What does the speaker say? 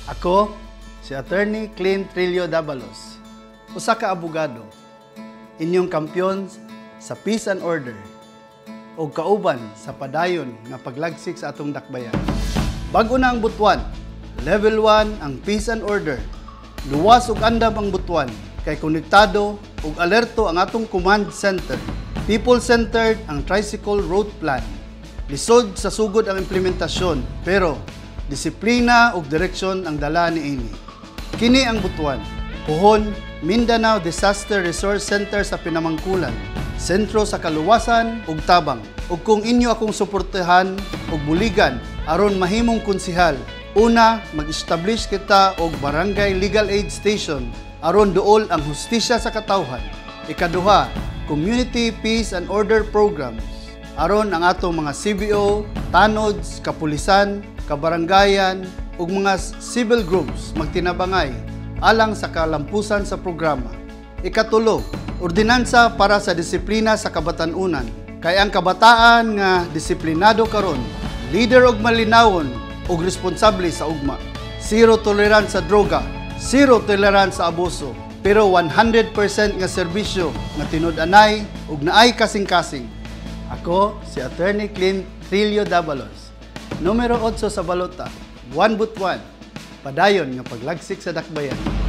Ako, si Attorney Clint Trillo Davalos, usa ka abogado, inyong kampyon sa peace and order o kauban sa padayon nga paglagsik sa atong dakbayan. Bag-o na ang butuan, level 1 ang peace and order. Luwas ug andam ang butuan kay konektado ug alerto ang atong command center. People-centered ang tricycle road plan. Lisod sa sugod ang implementasyon pero disiplina ug direksyon ang dala niini. Kini ang butuan. Puhon, Mindanao Disaster Resource Center sa Pinamangkulan, sentro sa kaluwasan ug tabang. Ug kung inyo akong suportahan ug buligan aron mahimong konsehal, una, mag-establish kita og barangay legal aid station aron duol ang hustisya sa katawhan. Ikaduha, community peace and order programs aron ang atong mga CBO, tanods, kapulisan, kabarangayan ug mga civil groups magtinabangay alang sa kalampusan sa programa. Ikatulo, ordinansa para sa disiplina sa kabatanunan. Kay ang kabataan nga disiplinado karon, leader og malinawon ug responsable sa ugma. Zero tolerance sa droga, zero tolerance sa abuso, pero 100% nga serbisyo nga tinud-anay ug naay kasing-kasing. Ako si Attorney Clint Trillo Davalos, numero 8 sa balota, 1 butuan, padayon nga paglagsik sa dakbayan.